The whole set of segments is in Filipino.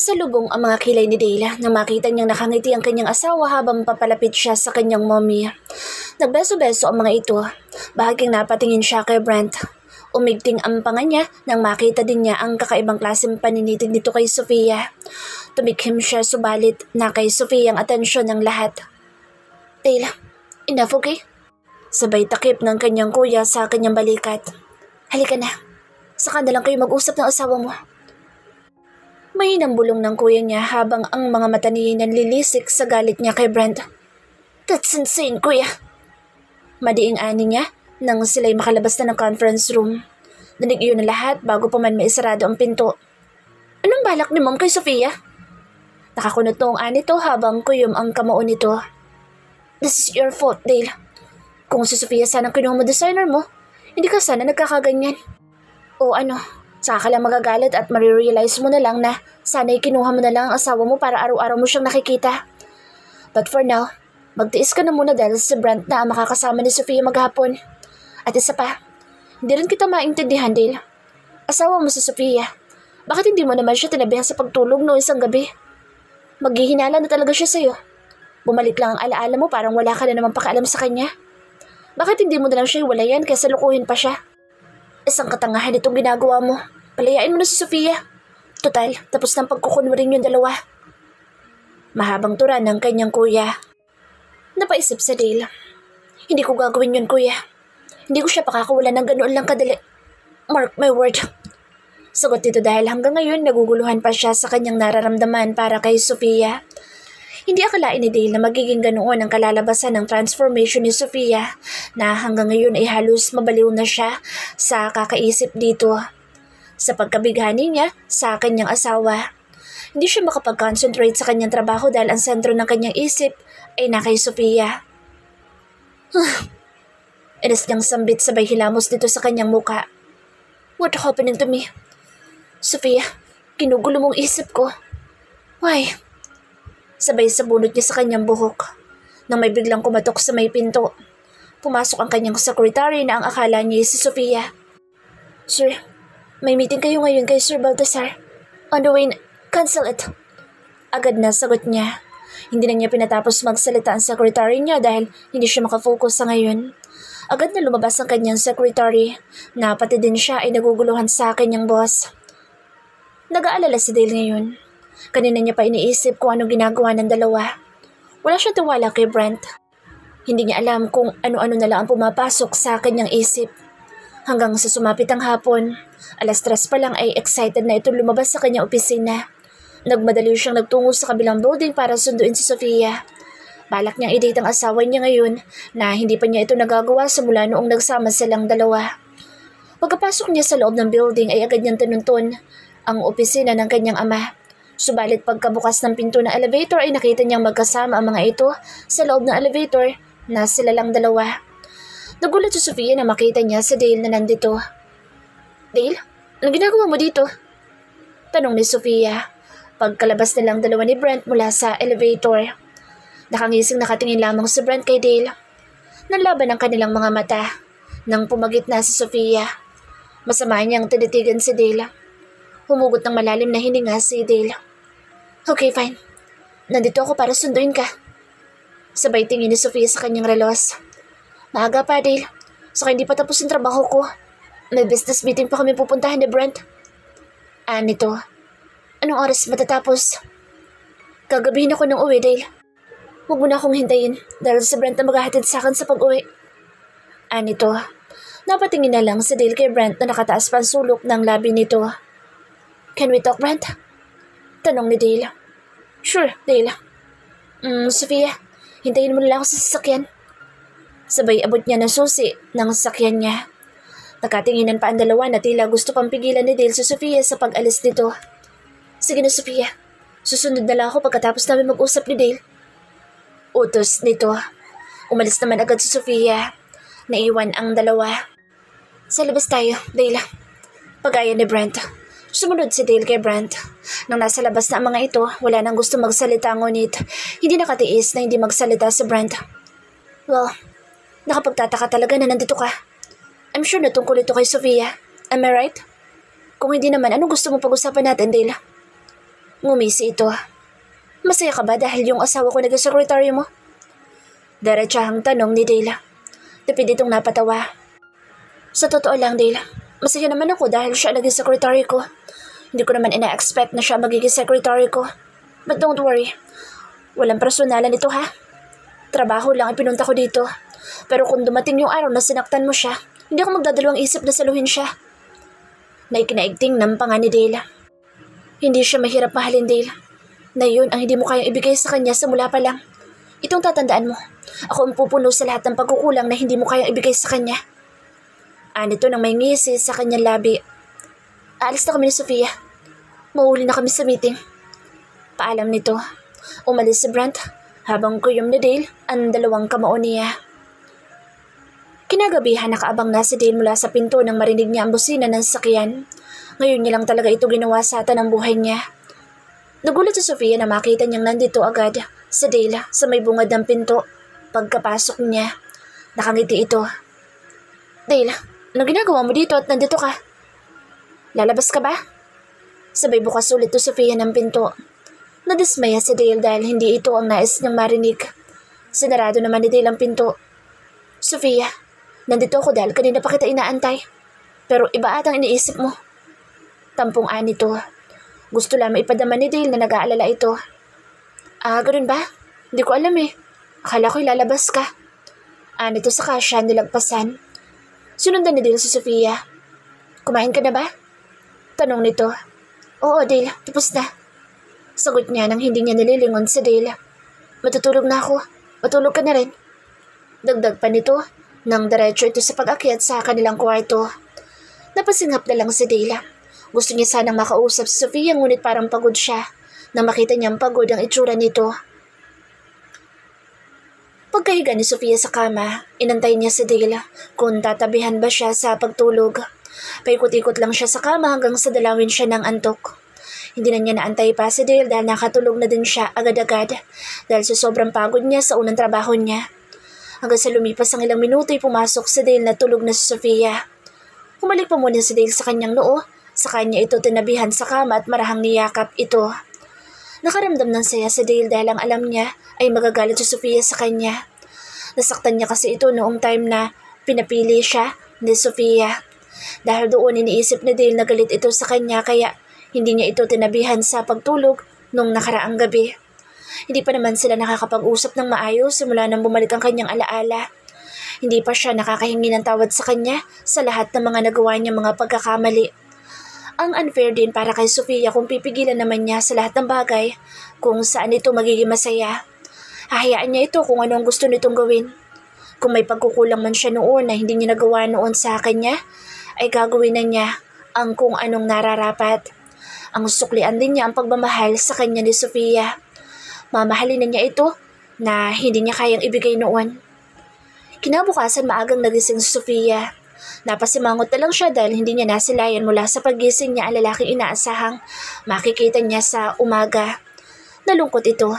Nagsalubong ang mga kilay ni Dale nang makita niyang nakangiti ang kanyang asawa habang papalapit siya sa kanyang mommy. Nagbeso-beso ang mga ito. Bahaging napatingin siya kay Brent. Umigting ang panga niya nang makita din niya ang kakaibang klaseng paninitig nito kay Sofia. Tumikhim siya subalit na kay Sofia ang atensyon ng lahat. Dale, enough okay? Sabay takip ng kanyang kuya sa kanyang balikat. Halika na. Saka na lang kayo mag-usap ng asawa mo. Mahinang bulong ng kuya niya habang ang mga mata niya nanlilisik sa galit niya kay Brent. That's insane, kuya. Madiing ani niya nang sila'y makalabas na ng conference room. Nanig iyon na lahat bago pa man maisarado ang pinto. Anong balak ni Mom kay Sofia? Nakakunot noong ani to habang kuyom ang kamao nito. This is your fault, Dale. Kung si Sofia sanang kinuha mo designer mo, hindi ka sana nagkakaganyan. O ano, saka ka lang magagalit at marirealize mo na lang na sana'y kinuha mo na lang ang asawa mo para araw-araw mo siyang nakikita. But for now, magtiis ka na muna dahil si Brent na ang makakasama ni Sofia maghapon. At isa pa, hindi rin kita maintindihan, Dale. Asawa mo si Sofia. Bakit hindi mo naman siya tinabihan sa pagtulog noong isang gabi? Maghihinala na talaga siya sa'yo. Bumalik lang ang alaala mo parang wala ka na naman pakialam sa kanya. Bakit hindi mo na lang siya iwalayan kaysa lukuhin pa siya? Isang katangahan itong ginagawa mo. Palayain mo na si Sofia. Total, tapos ng pagkukunwarin yung dalawa. Mahabang tura ng kanyang kuya. Napaisip sa Dale. Hindi ko gagawin yun, kuya. Hindi ko siya pakakawalan ng ganoon lang kadali. Mark my word. Sagot dito dahil hanggang ngayon naguguluhan pa siya sa kanyang nararamdaman para kay Sofia. Hindi akalain ni Dale na magiging ganoon ang kalalabasan ng transformation ni Sofia na hanggang ngayon ay halos mabaliw na siya sa kakaisip dito. Sa pagkabighani niya sa kanyang asawa. Hindi siya makapag-concentrate sa kanyang trabaho dahil ang sentro ng kanyang isip ay na kay Sofia. Inis niyang sambit sabay hilamos dito sa kanyang muka. What happening to me? Sofia, ginugulo mong isip ko. Why? Sabay sa bunot niya sa kanyang buhok. Nang may biglang kumatok sa may pinto. Pumasok ang kanyang secretary na ang akala niya si Sofia. Sir, may meeting kayo ngayon kay Sir Baltasar. On the way, cancel it. Agad na sagot niya. Hindi na niya pinatapos magsalita ang secretary niya dahil hindi siya makafocus sa ngayon. Agad na lumabas ang kanyang secretary na pati din siya ay naguguluhan sa kanyang boss. Nag-aalala si Dale ngayon. Kanina niya pa iniisip kung anong ginagawa ng dalawa. Wala siyang tiwala kay Brent. Hindi niya alam kung ano-ano na lang ang pumapasok sa kanyang isip. Hanggang sa sumapit ang hapon, 3:00 pa lang ay excited na ito lumabas sa kanyang opisina. Nagmadali siyang nagtungo sa kabilang building para sunduin si Sofia. Balak niyang i-date ang asawa niya ngayon na hindi pa niya ito nagagawa simula noong nagsama silang dalawa. Pagkapasok niya sa loob ng building ay agad niyang tinuntun ang opisina ng kanyang ama. Subalit pagkabukas ng pinto ng elevator ay nakita niyang magkasama ang mga ito sa loob ng elevator na sila lang dalawa. Nagulat si Sofia na makita niya si Dale na nandito. Dale, anong ginagawa mo dito? Tanong ni Sofia. Pagkalabas nilang dalawa ni Brent mula sa elevator. Nakangising nakatingin lamang si Brent kay Dale. Nanlaban ang kanilang mga mata nang pumagit na si Sofia. Masama niyang tinitigan si Dale. Humugot ng malalim na hininga si Dale. Okay, fine. Nandito ako para sunduin ka. Sabay tingin ni Sofia sa kanyang relos. Maaga pa, Dale. Saka hindi pa tapos yung trabaho ko. May business meeting pa kami pupuntahan ni Brent. Nito. Anong oras matatapos? Gagabihin ako ng uwi, Dale. Huwag mo na akong hintayin dahil si Brent na maghahatid sa akin sa pag-uwi. Nito. Napatingin na lang si Dale kay Brent na nakataas pa ang sulok ng labi nito. Can we talk, Brent? Tanong ni Dale. Sure, Dale. Sofia, hintayin mo na lang ako sa sasakyan. Sabay abot niya ng susi ng sasakyan niya. Nakatinginan pa ang dalawa na tila gusto pang pigilan ni Dale si Sofia sa pag-alis dito. Sige na, Sofia. Susunod na lang ako pagkatapos namin mag-usap ni Dale. Utos nito. Umalis naman agad si Sofia. Naiwan ang dalawa. Sa labas tayo, Dale. Pagaya ni Brent. Sumunod si Dale kay Brent. Nang nasa labas na ang mga ito, wala nang gusto magsalita ngunit hindi nakatiis na hindi magsalita si Brent. Well, nakapagtataka talaga na nandito ka. I'm sure na tungkol ito kay Sofia. Am I right? Kung hindi naman, anong gusto mong pag-usapan natin, Dale? Ngumisi ito. Masaya ka ba dahil yung asawa ko naging sekretary mo? Diretsahang tanong ni Dale. Tipid itong napatawa. Sa totoo lang, Dale, masaya naman ako dahil siya naging secretary ko. Hindi ko naman ina-expect na siya magiging secretary ko. But don't worry, walang personalan ito ha. Trabaho lang ang pinunta ko dito. Pero kung dumating yung araw na sinaktan mo siya, hindi ako magdadalawang isip na saluhin siya. Naikinaigting ng panga ni Dale. Hindi siya mahirap mahalin, Dale. Na yun ang hindi mo kayang ibigay sa kanya simula pa lang. Itong tatandaan mo, ako ang pupuno sa lahat ng pagkukulang na hindi mo kayang ibigay sa kanya. Anito nang may ngisi sa kanyang labi. Aalis na kami ni Sofia. Mahuli na kami sa meeting. Paalam nito. Umalis si Brent habang kuyom ni Dale ang dalawang kamao niya. Kinagabihan nakaabang na si Dale mula sa pinto nang marinig niya ang busina ng sasakyan. Ngayon niya lang talaga ito ginawa sa ng buhay niya. Nagulat si Sofia na makita niyang nandito agad si Dale sa may bungad ng pinto. Pagkapasok niya, nakangiti ito. Dale, anong ginagawa mo dito at nandito ka? Lalabas ka ba? Sabay bukas ulit to Sofia ng pinto. Nadismaya si Dale dahil hindi ito ang nais niyang marinig. Sinarado naman ni Dale ang pinto. Sofia, nandito ako dahil kanina pa kita inaantay. Pero iba atang iniisip mo. Tampong anito. Gusto lamang ipadama ni Dale na nag-aalala ito. Ganun ba? Hindi ko alam eh. Akala ko'y lalabas ka. Anito saka siya nilagpasan. Sinundan ni Dale si Sofia. Kumain ka na ba? Tanong nito. Oo, Dale. Tapos na. Sagot niya nang hindi niya nililingon si Dale. Matutulog na ako. Matulog ka na rin. Dagdag pa nito nang diretso ito sa pag-akyat sa kanilang kwarto. Napasingap na lang si Dale. Gusto niya sanang makausap si Sofia ngunit parang pagod siya. Nang makita niyang pagod ang itsura nito. Pagkahiga ni Sofia sa kama, inantay niya si Dale kung tatabihan ba siya sa pagtulog. Paikot-ikot lang siya sa kama hanggang sa dalawin siya ng antok. Hindi na niya naantay pa si Dale dahil nakatulog na din siya agad-agad dahil sa sobrang pagod niya sa unang trabaho niya. Hanggang sa lumipas ang ilang minuto ay pumasok si Dale na tulog na si Sofia. Humalik pa muna si Dale sa kanyang noo, sa kanya ito tinabihan sa kama at marahang niyakap ito. Nakaramdam ng saya si Dale dahil ang alam niya ay magagalit si Sofia sa kanya. Nasaktan niya kasi ito noong time na pinapili siya ni Sofia. Dahil doon iniisip ni Dale na galit ito sa kanya kaya hindi niya ito tinabihan sa pagtulog nung nakaraang gabi. Hindi pa naman sila nakakapag-usap ng maayos simula nang bumalik ang kanyang alaala. Hindi pa siya nakakahingi ng tawad sa kanya sa lahat ng mga nagawa niyang mga pagkakamali. Ang unfair din para kay Sofia kung pipigilan naman niya sa lahat ng bagay kung saan ito magiging masaya. Hahayaan niya ito kung ano ang gusto nitong gawin. Kung may pagkukulang man siya noon na hindi niya nagawa noon sa kanya, ay gagawin na niya ang kung anong nararapat. Ang suklian din niya ang pagmamahal sa kanya ni Sofia. Mamahalin na niya ito na hindi niya kayang ibigay noon. Kinabukasan maagang nagising si Sofia. Napasimangot na lang siya dahil hindi niya nasilayan mula sa paggising niya ang lalaking inaasahang makikita niya sa umaga. Nalungkot ito.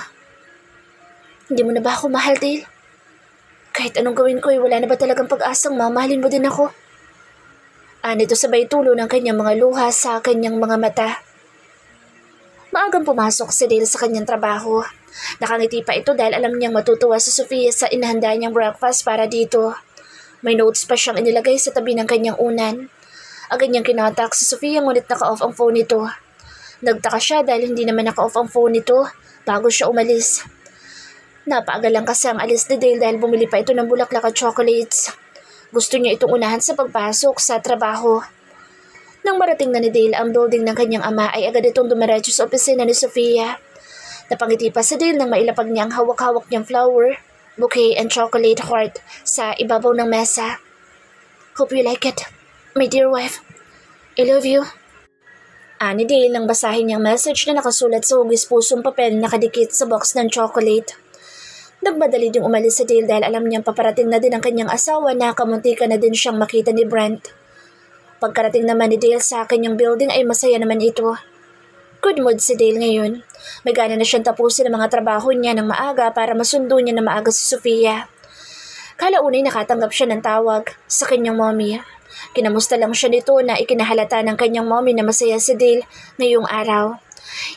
Hindi mo na ba ako mahal, Dale? Kahit anong gawin ko, wala na ba talagang pag-asang mamahalin mo din ako? Anito sabay tulo ng kanyang mga luha sa kanyang mga mata. Maagang pumasok si Dale sa kanyang trabaho. Nakangiti pa ito dahil alam niyang matutuwa si Sofia sa inahanda niyang breakfast para dito. May notes pa siyang inilagay sa tabi ng kanyang unan. Agad niyang kinatak si Sofia ngunit naka-off ang phone nito. Nagtaka siya dahil hindi naman naka-off ang phone nito bago siya umalis. Napaaga lang kasi ang alis ni Dale dahil bumili pa ito ng bulaklak at chocolates. Gusto niya itong unahan sa pagpasok sa trabaho. Nang marating na ni Dale ang building ng kanyang ama ay agad itong dumiretso sa opisina ni Sofia. Napangiti pa si Dale nang mailapag niya ang hawak-hawak niyang flower, bouquet and chocolate heart sa ibabaw ng mesa. Hope you like it, my dear wife. I love you. Ani Dale nang basahin niyang message na nakasulat sa hugis pusong papel na nakadikit sa box ng chocolate. Nagmadali ding umalis si Dale dahil alam niyang paparating na din ang kanyang asawa na kamuntika na din siyang makita ni Brent. Pagkarating naman ni Dale sa kanyang building ay masaya naman ito. Good mood si Dale ngayon. May gana na siyang tapusin ang mga trabaho niya ng maaga para masundo niya na maaga si Sofia. Kalaunay nakatanggap siya ng tawag sa kanyang mommy. Kinamusta lang siya nito na ikinahalata ng kanyang mommy na masaya si Dale ngayong araw.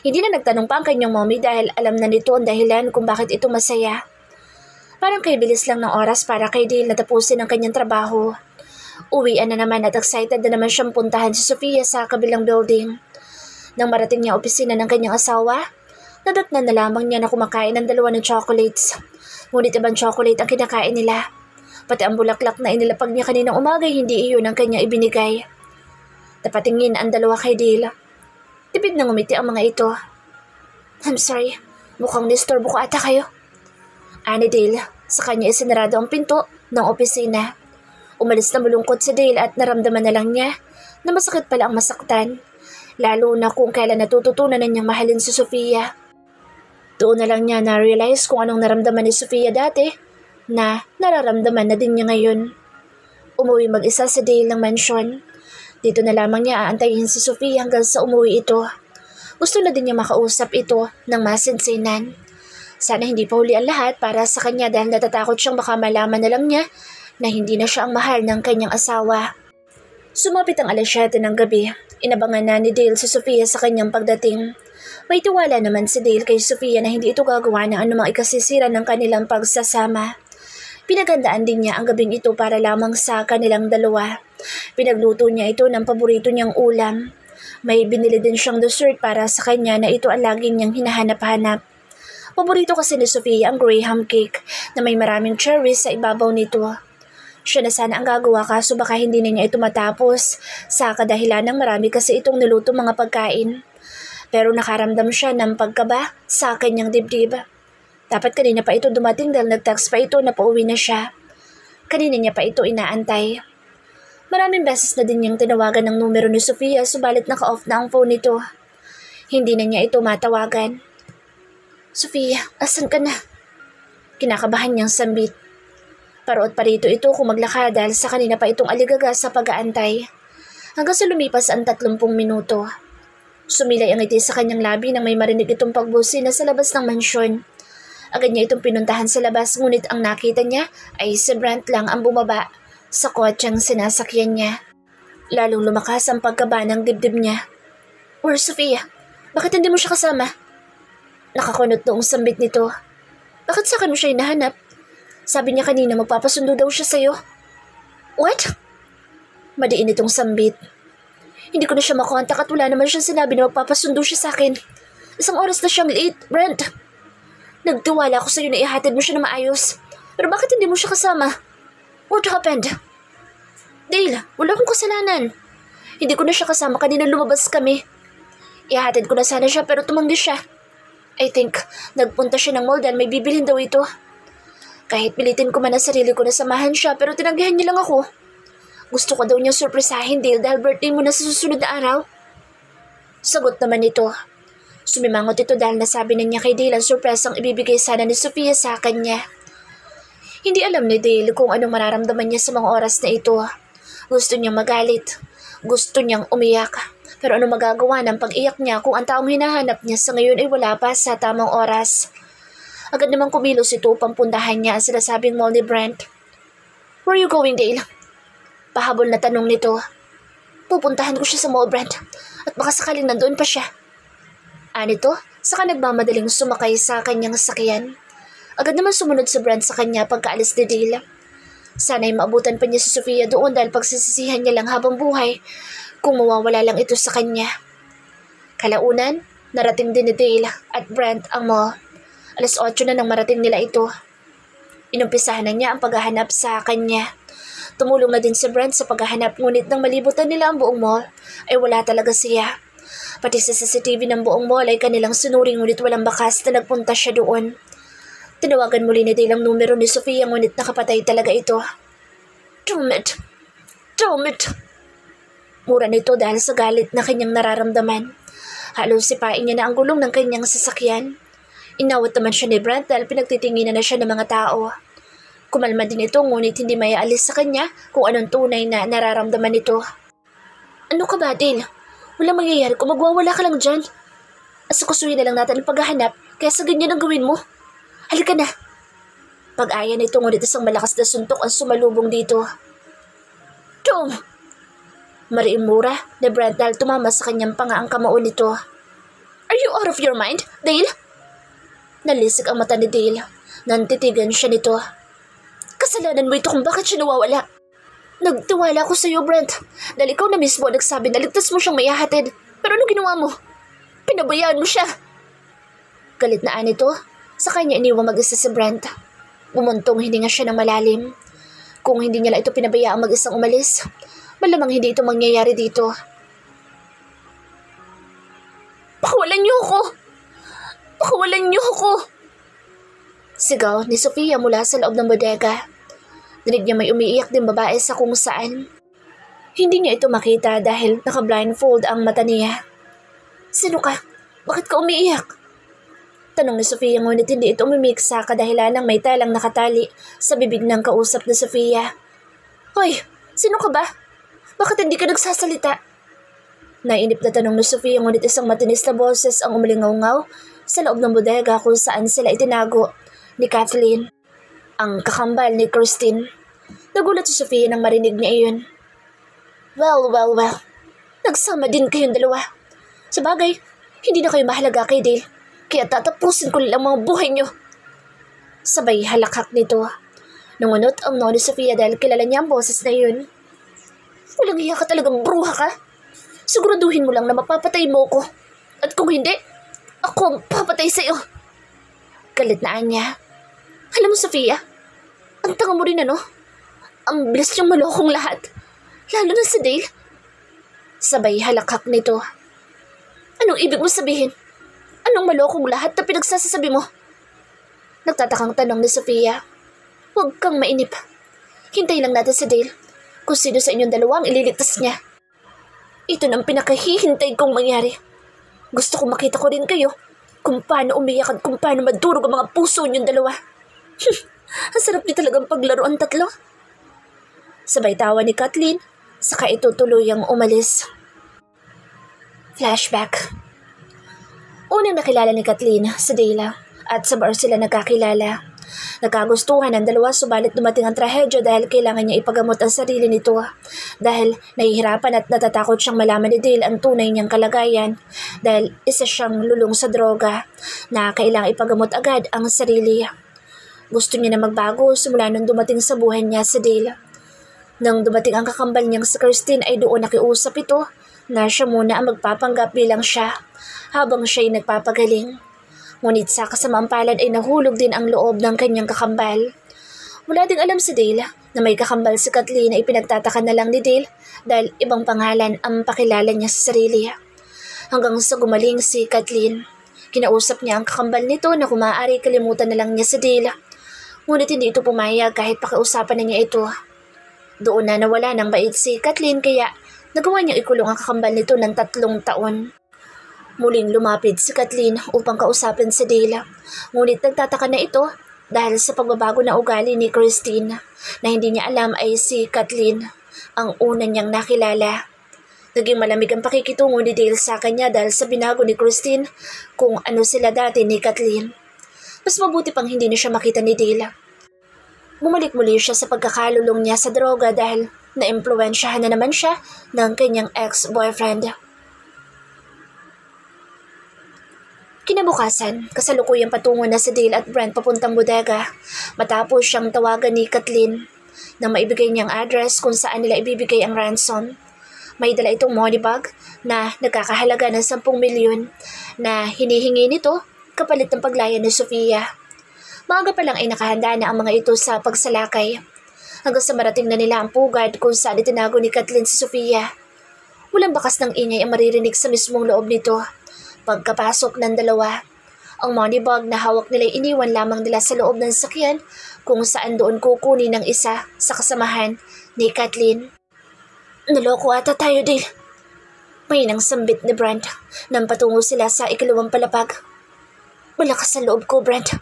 Hindi na nagtanong pa ang kanyang mommy dahil alam na nito ang dahilan kung bakit ito masaya. Parang kay bilis lang ng oras para kay Dale na tapusin ang kanyang trabaho. Uwian na naman at excited na naman siyang puntahan si Sofia sa kabilang building. Nang marating niya opisina ng kanyang asawa, nadatnan na lamang niya na kumakain ng dalawa ng chocolates. Ngunit ibang chocolate ang kinakain nila. Pati ang bulaklak na inilapag niya kaninang umaga hindi iyon ang kanyang ibinigay. Napatingin ang dalawa kay Dale. Tipid na ngumiti ang mga ito. I'm sorry, mukhang nistorbo ko ata kayo. Ani Dale, sa kanya isinarado ang pinto ng opisina. Umalis na malungkot si Dale at naramdaman na lang niya na masakit pala ang masaktan. Lalo na kung kailan natututunan na niyang mahalin si Sofia. Doon na lang niya na-realize kung anong naramdaman ni Sofia dati na nararamdaman na din niya ngayon. Umuwi mag-isa si Dale ng mansyon. Dito na lamang niya aantayin si Sofia hanggang sa umuwi ito. Gusto na din niya makausap ito ng masinsinan. Sana hindi pa huli ang lahat para sa kanya dahil natatakot siyang baka malaman na lang niya na hindi na siya ang mahal ng kanyang asawa. Sumapit ang 7:00 ng gabi. Inabangan na ni Dale si Sofia sa kanyang pagdating. May tiwala naman si Dale kay Sofia na hindi ito gagawa ng anumang ikasisira ng kanilang pagsasama. Pinagandaan din niya ang gabing ito para lamang sa kanilang dalawa. Pinagluto niya ito ng paborito niyang ulam. May binili din siyang dessert para sa kanya na ito ang laging niyang hinahanap-hanap. Paborito kasi ni Sofia ang Graham cake na may maraming cherries sa ibabaw nito. Siya na sana ang gagawa kaso baka hindi na niya ito matapos sa kadahilan ng marami kasi itong niluto mga pagkain. Pero nakaramdam siya ng pagkaba sa kanyang dibdib. Dapat kanina pa ito dumating dahil nag-text pa ito na pauwi na siya. Kanina niya pa ito inaantay. Maraming beses na din niyang tinawagan ng numero ni Sofia subalit naka-off na ang phone nito. Hindi na niya ito matawagan. Sofia, asan ka na? Kinakabahan niyang sambit. Paroot pa rito ito kung maglakad dahil sa kanina pa itong aligaga sa pag-aantay. Hanggang sa lumipas ang 30 minuto. Sumilay ang ngiti sa kanyang labi nang may marinig itong pagbusi na sa labas ng mansyon. Agad niya itong pinuntahan sa labas ngunit ang nakita niya ay si Brent lang ang bumaba sa kotseng sinasakyan niya. Lalong lumakas ang pagkaba ng dibdib niya. Where's Sofia? Bakit hindi mo siya kasama? Nakakunot noong sambit nito. Bakit sa akin mo siya hinahanap? Sabi niya kanina magpapasundo daw siya sa'yo. What? Madiin itong sambit. Hindi ko na siya makontak at wala naman siyang sinabi na magpapasundo siya sa akin. Isang oras na siyang late, Brent. Nagtiwala ako sa'yo na ihatid mo siya na maayos. Pero bakit hindi mo siya kasama? What happened? Dale, wala akong kasalanan. Hindi ko na siya kasama kanina lumabas kami. Ihatid ko na sana siya pero tumanggi siya. I think nagpunta siya ng mall dahil may bibilhin daw ito. Kahit pilitin ko man ang sarili ko na samahan siya pero tinanggihan niya lang ako. Gusto ko daw niyang surpresahin Dale dahil birthday mo na sa susunod na araw. Sagot naman ito. Sumimangot ito dahil nasabi na niya kay Dale ang surpresang ibibigay sana ni Sofia sa kanya. Hindi alam ni Dale kung anong mararamdaman niya sa mga oras na ito. Gusto niyang magalit. Gusto niyang umiyak. Pero ano magagawa ng pag-iyak niya kung ang taong hinahanap niya sa ngayon ay wala pa sa tamang oras. Agad namang kumilos ito upang puntahan niya ang sinasabing mall ni Brent. Where are you going, Dale? Pahabol na tanong nito. Pupuntahan ko siya sa mall, Brent. At baka sakaling nandoon pa siya. Anito, saka nagmamadaling sumakay sa kanyang sakyan. Agad naman sumunod si Brent sa kanya pagkaalis ni Dale. Sana'y maabutan pa niya si Sofia doon dahil pagsisisihan niya lang habang buhay kung mawawala lang ito sa kanya. Kalaunan, narating din ni Dale at Brent ang mall. 8:00 na nang marating nila ito. Inumpisahan na niya ang paghahanap sa kanya. Tumulong na din si Brent sa paghahanap ngunit nang malibutan nila ang buong mall ay wala talaga siya. Pati sa CCTV ng buong mall ay kanilang sinuring ngunit walang bakas na nagpunta siya doon. Tinawagan muli ni Dale ang numero ni Sofia ngunit nakapatay talaga ito. Damn it! Damn it! Mura nito dahil sa galit na kanyang nararamdaman. Halos sipain niya na ang gulong ng kanyang sasakyan. Inawat naman siya ni Brent dahil pinagtitinginan na siya ng mga tao. Kumalma din ito ngunit hindi maialis sa kanya kung anong tunay na nararamdaman nito. Ano ka ba, Dale? Walang mangyayari kung magwawala ka lang dyan. Asikusuhin na lang natin ang paghahanap kaya sa ganyan ang gawin mo. Halika na. Pag-aya nito ngunit isang malakas na suntok ang sumalubong dito. Tom! Mariimura na Brent dahil tumama sa kanyang panga ang kamao nito. Are you out of your mind, Dale? Nalisik ang mata ni Dale. Nantitigan siya nito. Kasalanan mo ito kung bakit siya nawawala. Nagtiwala ko sa iyo, Brent. Dahil ikaw na mismo nagsabi na ligtas mo siyang maihahatid. Pero ano ginawa mo? Pinabayaan mo siya. Galit na nito. Sa kanya iniwang mag-isa si Brent. Bumuntong hininga siya ng malalim. Kung hindi niya lang ito pinabayaang mag-isang umalis, malamang hindi ito mangyayari dito. Pakawalan niyo ako! Pakawalan niyo ako! Sigaw ni Sofia mula sa loob ng bodega. Dinig niya may umiiyak din babae sa kung saan. Hindi niya ito makita dahil naka-blindfold ang mata niya. Sino ka? Bakit ka umiiyak? Tanong ni Sofia ngunit hindi ito umimik sa kadahilan ng may talang nakatali sa bibig ng kausap ni Sofia. Hoy, sino ka ba? Bakit hindi ka nagsasalita? Nainip na tanong ni Sofia ngunit isang matinis na boses ang umalingaw-ngaw sa loob ng bodega kung saan sila itinago ni Kathleen, ang kakambal ni Christine. Nagulat si Sofia nang marinig niya iyon. Well. Nagsama din kayong dalawa. Sabagay, hindi na kayo mahalaga kay Dale, kaya tatapusin ko lang mga buhay niyo. Sabay halakhak nito. Nangunot ang noo ni Sofia dahil kilala niya ang boses na iyon. Walang hiya ka talagang bruha ka. Siguraduhin mo lang na mapapatay mo ko. At kung hindi, ako ang papatay sa iyo. Galit na niya. Alam mo, Sofia, ang tanga mo rin ano? Ang bilis niyang malokong lahat. Lalo na si Dale. Sabay halakhak nito. Anong ibig mo sabihin? Anong malokong lahat na pinagsasasabi mo? Nagtatakang tanong ni Sofia. Huwag kang mainip. Hintay lang natin si Dale. Kung sino sa inyong dalawa ang ililigtas niya. Ito nang pinakahihintay kong mangyari. Gusto kong makita ko rin kayo kung paano umiyak at kung paano madurog ang mga puso niyong dalawa. Ang sarap niyo talagang paglaro ang tatlo. Sabay tawa ni Kathleen, saka ito tuluyang umalis. Flashback. Unang nakilala ni Kathleen sa Dale at sa bar sila nagkakilala. Nagkagustuhan ang dalawa subalit dumating ang trahedya dahil kailangan niya ipagamot ang sarili nito dahil nahihirapan at natatakot siyang malaman ni Dale ang tunay niyang kalagayan dahil isa siyang lulong sa droga na kailangang ipagamot agad ang sarili. Gusto niya na magbago simula nung dumating sa buhay niya si Dale. Nang dumating ang kakambal niyang si Christine ay doon nakiusap ito na siya muna ang magpapanggap bilang siya habang siya'y nagpapagaling. Ngunit sa kasamaang palad ay nahulog din ang loob ng kanyang kakambal. Wala ding alam si Dale na may kakambal si Kathleen na ipinagtataka na lang ni Dale dahil ibang pangalan ang pakilala niya sa sarili. Hanggang sa gumaling si Kathleen, kinausap niya ang kakambal nito na kung maaari kalimutan na lang niya si Dale. Ngunit hindi ito pumayag kahit pakiusapan na niya ito. Doon na nawala ng bait si Kathleen kaya nagawa niyang ikulong ang kakambal nito ng 3 taon. Muling lumapit si Kathleen upang kausapin si Dale. Ngunit nagtataka na ito dahil sa pagbabago na ugali ni Christine na hindi niya alam ay si Kathleen ang una niyang nakilala. Naging malamig ang pakikitungo ni Dale sa kanya dahil sa binago ni Christine kung ano sila dati ni Kathleen. Mas mabuti pang hindi na siya makita ni Dale. Bumalik muli siya sa pagkakalulong niya sa droga dahil naimpluwensyahan na naman siya ng kanyang ex-boyfriend. Kinabukasan, kasalukuyang patungo na si Dale at Brent papuntang bodega matapos siyang tawagan ni Kathleen nang maibigay niyang address kung saan nila ibibigay ang ransom. May dala itong money bag na nagkakahalaga ng 10 milyon na hinihingi nito kapalit ng paglaya ni Sofia. Maaga pa lang ay nakahanda na ang mga ito sa pagsalakay. Hanggang sa marating na nila ang pugad kung saan itinago ni Kathleen si Sofia. Walang bakas ng ingay ang maririnig sa mismong loob nito. Pagkapasok ng dalawa, ang money bag na hawak nila iniwan lamang nila sa loob ng sakyan kung saan doon kukunin ng isa sa kasamahan ni Kathleen. Naloko ata tayo, Dale. May nang sambit ni Brent nang patungo sila sa ikalawang palapag. Malakas sa loob ko, Brent.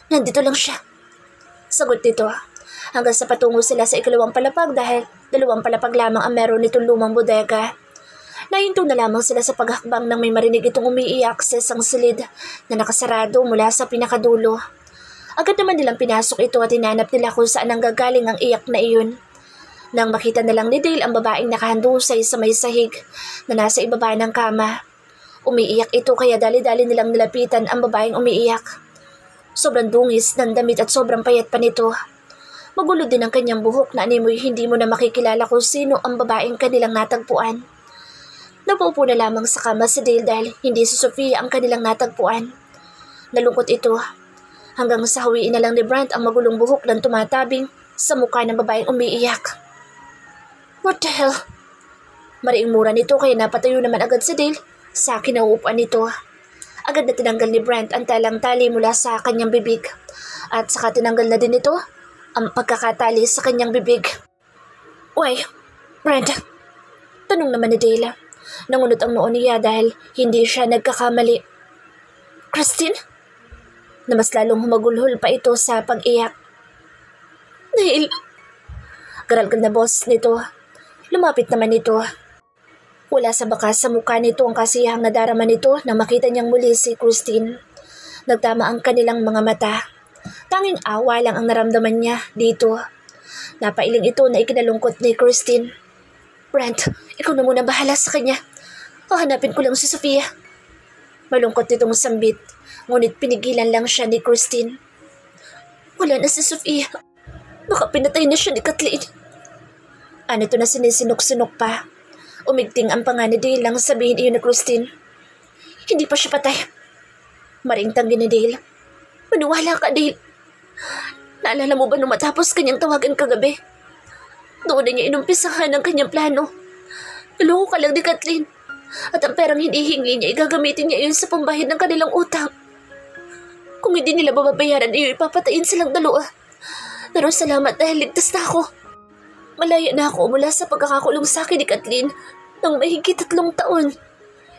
Nandito lang siya. Sagot nito hanggang sa patungo sila sa ikalawang palapag dahil 2 palapag lamang ang meron nitong lumang bodega. Nahinto na lamang sila sa paghakbang nang may marinig itong umiiyak sa isang silid na nakasarado mula sa pinakadulo. Agad naman nilang pinasok ito at hinanap nila kung saan nanggagaling ang iyak na iyon. Nang makita na lang ni Dale ang babaeng nakahandusay sa may sahig na nasa ibaba ng kama. Umiiyak ito kaya dali-dali nilang nilapitan ang babaeng umiiyak. Sobrang dungis ng damit at sobrang payat pa nito. Magulo din ang kanyang buhok na animoy hindi mo na makikilala kung sino ang babaeng kanilang natagpuan. Napaupo na lamang sa kama si Dale dahil hindi si Sofia ang kanilang natagpuan. Nalungkot ito hanggang sa hawiin na lang ni Brent ang magulong buhok ng tumatabing sa mukha ng babaeng umiiyak. What the hell? Mariing mura nito kaya napatayo naman agad si Dale sa kinauupuan nito. Agad na tinanggal ni Brent ang talang tali mula sa kanyang bibig at saka tinanggal na din ito ang pagkakatali sa kanyang bibig. Uy, Brent, tanong naman ni Dale. Nangunot ang noo niya dahil hindi siya nagkakamali. Christine? Na mas lalong humagulhol pa ito sa pag-iyak. Dale! Garalgal na boss nito. Lumapit naman ito. Wala sa bakas sa mukha nito ang kasiyahang nadarama nito nang makita niyang muli si Christine. Nagtama ang kanilang mga mata. Tanging awa lang ang naramdaman niya dito. Napailing ito na ikinalungkot ni Christine. Brent, ikaw na muna bahala sa kanya. Hahanapin ko lang si Sofia. Malungkot nitong sambit, ngunit pinigilan lang siya ni Christine. Wala na si Sofia. Baka pinatay na siya ni Kathleen. Ano to na sinisinok-sinok pa. Umigting ang panga ni Dale lang sabihin iyon ni Christine. Hindi pa siya patay. Maring tanggi ni Dale. Maniwala ka, Dale. Naalala mo ba nung matapos kanyang tawagan kagabi? Doon na niya inumpisahan ang kanyang plano. Naloko ka lang ni Kathleen. At ang perang hinihingi niya, igagamitin niya iyon sa pambayad ng kanilang utang. Kung hindi nila bababayaran, iyon ipapatayin silang dalawa. Pero salamat dahil ligtas na ako. Malaya na ako mula sa pagkakakulong sa akin ni Kathleen ng mahigit 3 taon.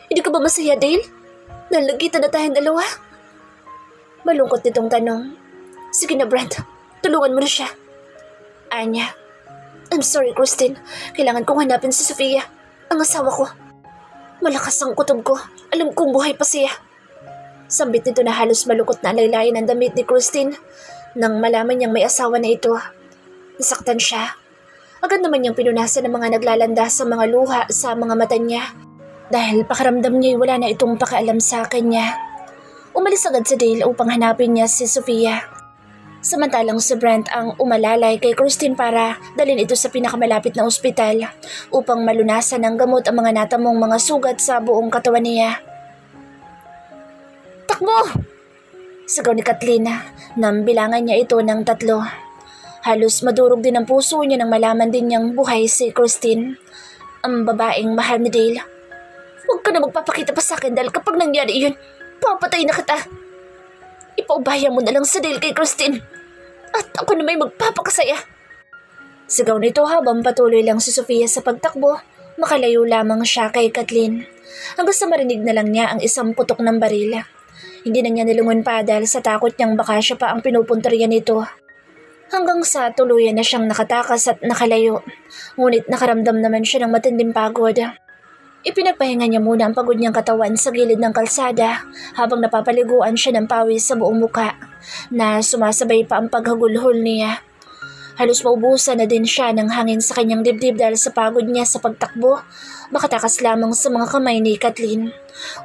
Hindi ka ba masaya, Dale? Dahil nagkita na tayong dalawa? Malungkot nitong tanong. Sige na, Brent. Tulungan mo na siya. Anya. I'm sorry, Christine. Kailangan kong hanapin si Sofia, ang asawa ko. Malakas ang kutob ko. Alam kong buhay pa siya. Sambit nito na halos malukot na laylayan ang damit ni Christine nang malaman niyang may asawa na ito. Nasaktan siya. Agad naman niyang pinunasan ng mga naglalanda sa mga luha sa mga mata niya dahil pakiramdam niya wala na itong pakialam sa kanya. Umalis agad si Dale upang hanapin niya si Sofia. Samantalang si Brent ang umalalay kay Christine para dalhin ito sa pinakamalapit na ospital upang malunasan ng gamot ang mga natamong mga sugat sa buong katawan niya. Takbo! Sigaw ni Kathleen nang bilangan niya ito ng 3. Halos madurog din ang puso niya nang malaman din niyang buhay si Christine, ang babaeng mahal ni Dale. Huwag ka na magpapakita pa sa akin dahil kapag nangyari iyon, papatay na kita. Ipaubaya mo na lang sa Dale kay Christine at ako na may magpapakasaya. Sigaw nito habang patuloy lang si Sofia sa pagtakbo, makalayo lamang siya kay Kathleen. Hanggang sa marinig na lang niya ang isang putok ng baril. Hindi na niya nilingon pa dahil sa takot niyang baka siya pa ang pinupunteriya nito. Hanggang sa tuluyan na siyang nakatakas at nakalayo, ngunit nakaramdam naman siya ng matinding pagod. Ipinagpahinga niya muna ang pagod niyang katawan sa gilid ng kalsada habang napapaliguan siya ng pawis sa buong muka na sumasabay pa ang paghagulhol niya. Halos maubusan na din siya ng hangin sa kanyang dibdib dahil sa pagod niya sa pagtakbo, makatakas lamang sa mga kamay ni Kathleen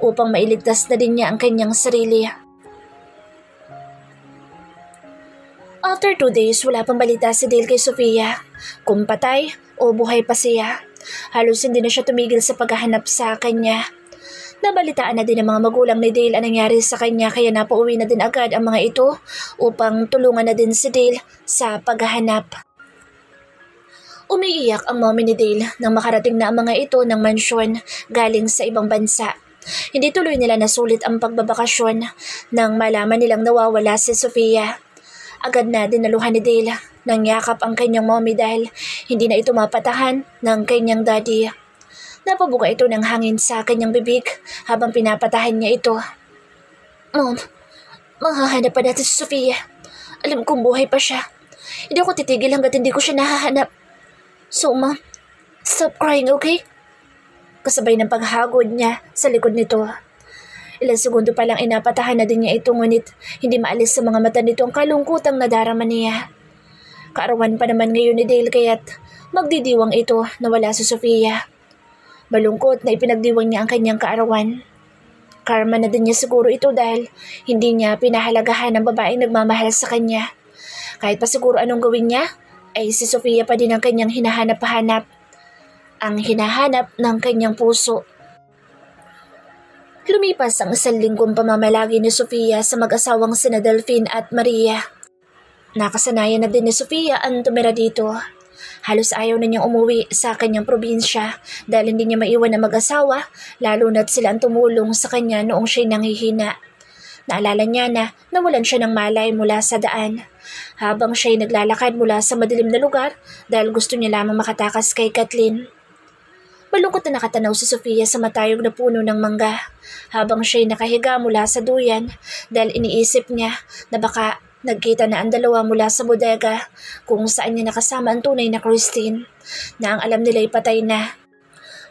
upang mailigtas na din niya ang kanyang sarili. After 2 days, wala pang balita si Dale kay Sofia kung patay o buhay pa siya. Halos hindi na siya tumigil sa paghahanap sa kanya. Nabalitaan na din ng mga magulang ni Dale ang nangyari sa kanya kaya napauwi na din agad ang mga ito upang tulungan na din si Dale sa paghahanap. Umiiyak ang mommy ni Dale nang makarating na ang mga ito ng mansyon galing sa ibang bansa. Hindi tuloy nila nasulit ang pagbabakasyon nang malaman nilang nawawala si Sofia. Agad na dinaluhan ni Dale nang yakap ang kanyang mommy dahil hindi na ito mapatahan ng kanyang daddy. Napabuga ito ng hangin sa kanyang bibig habang pinapatahan niya ito. Mom, mahahanap pa natin si Sofia. Alam kong buhay pa siya. Hindi ako titigil hanggat hindi ko siya nahahanap. So, Mom, stop crying, okay? Kasabay ng paghagod niya sa likod nito. Ilang segundo pa lang inapatahan na din niya ito ngunit hindi maalis sa mga mata nito ang kalungkutang nadarama niya. Kaarawan pa naman ngayon ni Dale kaya't magdidiwang ito na wala si Sofia. Malungkot na ipinagdiwang niya ang kanyang kaarawan. Karma na din niya siguro ito dahil hindi niya pinahalagahan ng babaeng nagmamahal sa kanya. Kahit pa siguro anong gawin niya, ay si Sofia pa din ang kanyang hinahanap-hanap. Ang hinahanap ng kanyang puso. Lumipas ang 1 linggong pamamalagi ni Sofia sa mag-asawang sina Delphine at Maria. Nakasanayan na din ni Sofia ang tumira dito. Halos ayaw na niyang umuwi sa kanyang probinsya dahil hindi niya maiwan na mag-asawa, lalo na't sila ang tumulong sa kanya noong siya'y nanghihina. Naalala niya na nawalan siya ng malay mula sa daan habang siya'y naglalakad mula sa madilim na lugar dahil gusto niya lamang makatakas kay Kathleen. Malungkot na nakatanaw si Sofia sa matayog na puno ng mangga habang siya'y nakahiga mula sa duyan dahil iniisip niya na baka nagkita na ang dalawa mula sa bodega kung saan niya nakasama ang tunay na Christine na ang alam nila'y patay na.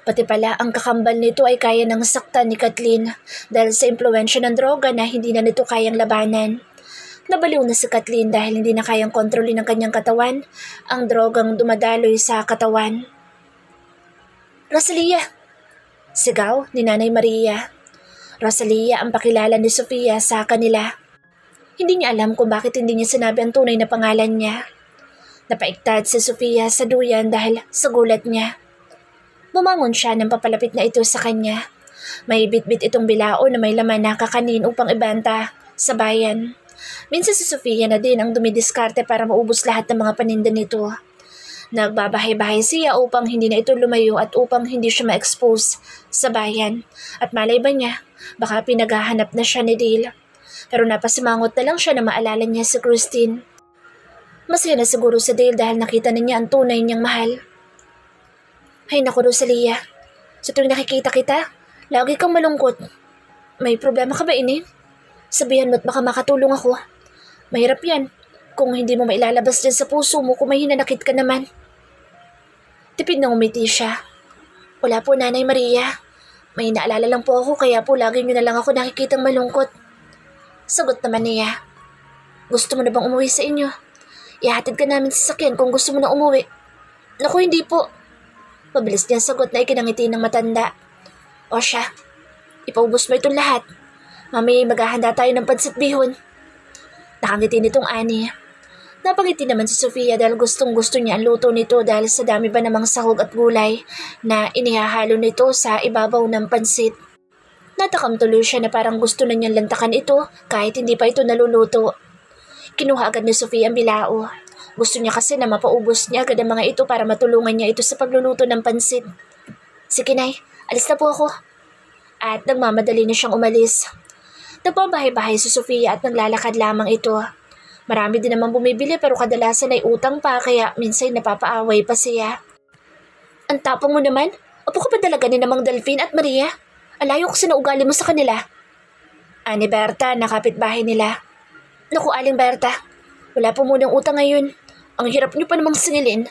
Pati pala ang kakambal nito ay kaya ng saktan ni Kathleen dahil sa impluwensya ng droga na hindi na nito kayang labanan. Nabaliw na si Kathleen dahil hindi na kayang kontrolin ng kanyang katawan ang drogang dumadaloy sa katawan. Rosalia! Sigaw ni Nanay Maria. Rosalia ang pakilala ni Sofia sa kanila. Hindi niya alam kung bakit hindi niya sinabi ang tunay na pangalan niya. Napaiktad si Sofia sa duyan dahil sa gulat niya. Bumangon siya nang papalapit na ito sa kanya. May bitbit itong bilao na may laman na kakanin upang ibenta sa bayan. Minsan si Sofia na din ang dumidiskarte para maubos lahat ng mga paninda nito. Nagbabahay-bahay siya upang hindi na ito lumayo at upang hindi siya ma-expose sa bayan. At malay ba niya, baka pinaghahanap na siya ni Dale. Pero napasimangot na lang siya na maalala niya si Christine. Masaya na siguro si Dale dahil nakita na niya ang tunay niyang mahal. Ay naku Rosalia, sa tuwing nakikita kita, lagi kang malungkot. May problema ka ba ini? Sabihan mo at baka makatulong ako. Mahirap yan kung hindi mo mailalabas dyan sa puso mo kung may hinanakit ka naman. Tipid na umiti siya. Wala po Nanay Maria. May naalala lang po ako kaya po lagi niyo na lang ako nakikitang malungkot. Sagot naman niya. Gusto mo na bang umuwi sa inyo? Ihatid ka namin sa sasakyan kung gusto mo na umuwi. Naku, hindi po. Mabilis niyang sagot na ikinangiti ng matanda. O siya, ipaubos mo itong lahat. Mamaya maghahanda tayo ng pansit bihon. Nakangiti nitong Ani. Napangiti naman si Sofia dahil gustong gusto niya ang luto nito dahil sa dami ba namang sahog at gulay na inihahalo nito sa ibabaw ng pansit. Natakam tuloy siya na parang gusto na niyang lantakan ito kahit hindi pa ito naluluto. Kinuha agad ni Sofia ang bilao. Gusto niya kasi na mapaubos niya agad ang mga ito para matulungan niya ito sa pagluluto ng pansit. Sige Nay, alis na po ako. At nagmamadali na siyang umalis. Nagbabahay-bahay si Sofia at naglalakad lamang ito. Marami din naman bumibili pero kadalasan ay utang pa kaya minsan napapaaway pa siya. Ang tapang mo naman? Apo ka pa talaga ni namang Delphine at Maria? Alayo kasi na ugali mo sa kanila. Ani Berta, nakapitbahay nila. Naku, Aling Berta, wala po munang utang ngayon. Ang hirap niyo pa namang singilin.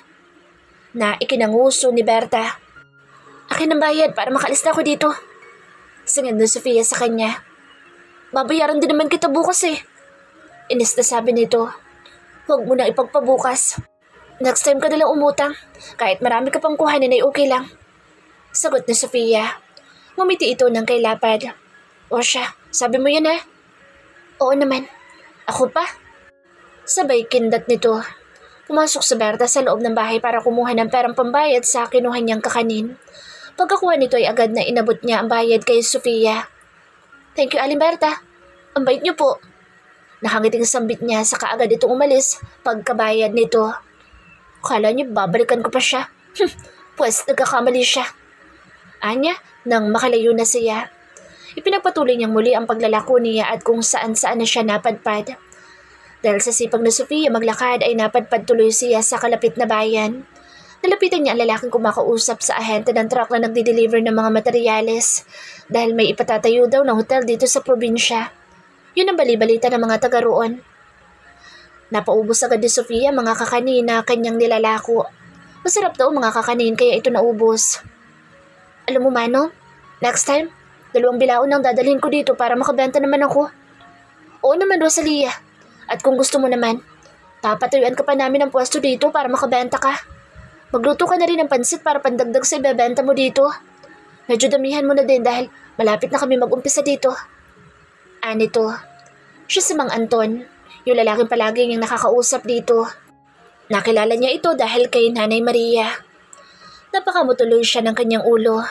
Na ikinanguso ni Berta. Akin ang bayad para makalis na ako dito. Singin ni Sofia sa kanya. Babayaran din naman kita bukas eh. Inis na sabi nito. Huwag mo na ipagpabukas. Next time ka nalang umutang. Kahit marami ka pang kuhanin ay okay lang. Sagot ni Sofia. Ngumiti ito ng kay lapad. O siya, sabi mo yan Oo naman. Ako pa? Sabay kindat nito. Pumasok si Berta sa loob ng bahay para kumuha ng perang pambayad sa kinuha niyang kakanin. Pagkakuha nito ay agad na inabot niya ang bayad kay Sofia. Thank you, Aling Berta. Ang bait niyo po. Nakangiting sambit niya sa kaagad itong umalis pagkabayad nito. Kala niyo babalikan ko pa siya. Pues nagkakamali siya. Anya, nang makalayo na siya. Ipinagpatuloy niyang muli ang paglalako niya at kung saan-saan na siya napadpad. Dahil sa sipag na Sofia maglakad ay napadpad tuloy siya sa kalapit na bayan. Nalapitan niya ang lalaking kumakausap sa ahente ng truck na nagdi-deliver ng mga materyales dahil may ipatatayo daw ng hotel dito sa probinsya. Yun ang bali-balita ng mga taga roon. Napaubos agad ni Sofia mga kakanin na kanyang nilalako. Masarap daw mga kakanin kaya ito naubos. Alam mo Mano, next time, 2 bilaon ang dadalhin ko dito para makabenta naman ako. Oo naman Rosalia. At kung gusto mo naman, papatuyuan ka pa namin ng pwesto dito para makabenta ka. Magluto ka na rin ng pansit para pandagdag sa ibebenta mo dito. Medyo damihan mo na din dahil Malapit na kami mag-umpisa dito. Anito, siya si Mang Anton, yung lalaking palagi niyang nakakausap dito. Nakilala niya ito dahil kay Nanay Maria. Napakamutuloy siya ng kanyang ulo.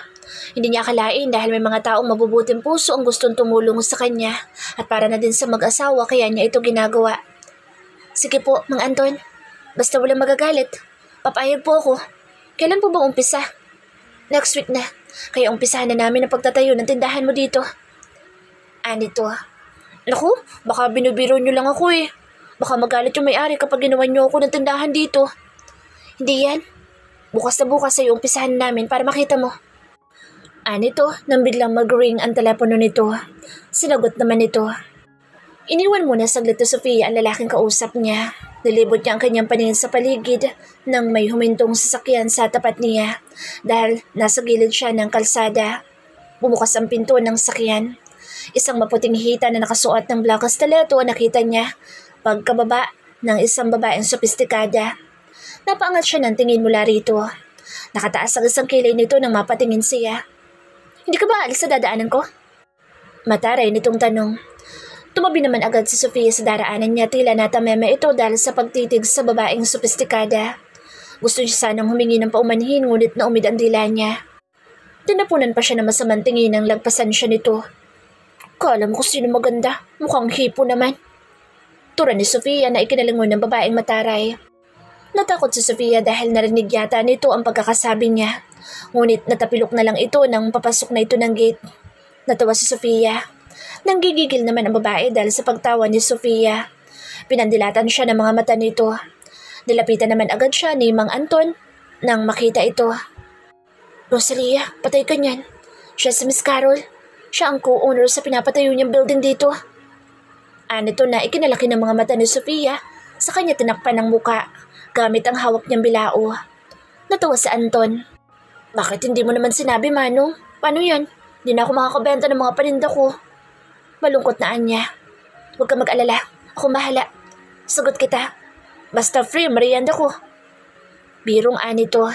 Hindi niya akalain dahil may mga taong mabubuting puso ang gustong tumulong sa kanya at para na din sa mag-asawa kaya niya ito ginagawa. Sige po, Mang Anton. Basta walang magagalit. Papayag po ako. Kailan po bang umpisa? Next week na. Kaya umpisahan na namin ang pagtatayo ng tindahan mo dito. Anito. Naku, baka binubiro niyo lang ako eh. Baka magalit yung may-ari kapag ginawa niyo ako ng tindahan dito. Hindi yan. Bukas na bukas ay umpisahan namin para makita mo. Anito, nang biglang mag-ring ang telepono nito. Sinagot naman ito. Iniwan muna saglit to Sofia ang lalaking kausap niya. Nilibot niya ang kanyang paningin sa paligid nang may humintong sasakyan sa tapat niya dahil nasa gilid siya ng kalsada. Bumukas ang pinto ng sakyan. Isang maputing hita na nakasuot ng black stiletto ang nakita niya pagkababa ng isang babaeng sopistikada. Napaangat siya ng tingin mula rito. Nakataas ang isang kilay nito nang mapatingin siya. Hindi ka ba alis sa dadaanan ko? Mataray nitong tanong. Tumabi naman agad si Sofia sa daraanan niya tila natameme ito dahil sa pagtitig sa babaeng sopistikada. Gusto niya sanang humingi ng paumanhin ngunit naumid ang dila niya. Tinapunan pa siya ng masamang tingin nang lagpasan siya nito. Kala mo kung sino maganda, mukhang hipo naman. Tura ni Sofia na ikinalingon ng babaeng mataray. Natakot si Sofia dahil narinig yata nito ang pagkakasabi niya. Ngunit natapilok na lang ito nang papasok na ito ng gate. Natawa si Sofia. Nanggigigil naman ang babae dahil sa pagtawa ni Sofia. Pinandilatan siya ng mga mata nito. Nilapitan naman agad siya ni Mang Anton nang makita ito. Rosalia, patay ka niyan. Siya si Miss Carol. Siya ang co-owner sa pinapatayo niyang building dito. Anito na ikinalaki ng mga mata ni Sofia. Sa kanya tinakpan ng muka gamit ang hawak niyang bilao. Natawa si Anton. Bakit hindi mo naman sinabi, Manong? Paano yan? Hindi na ako makakabenta ng mga paninda ko. Malungkot na anya. Huwag ka mag-alala. Ako mahala. Sagot kita. Basta free, merienda ko. Birong anito.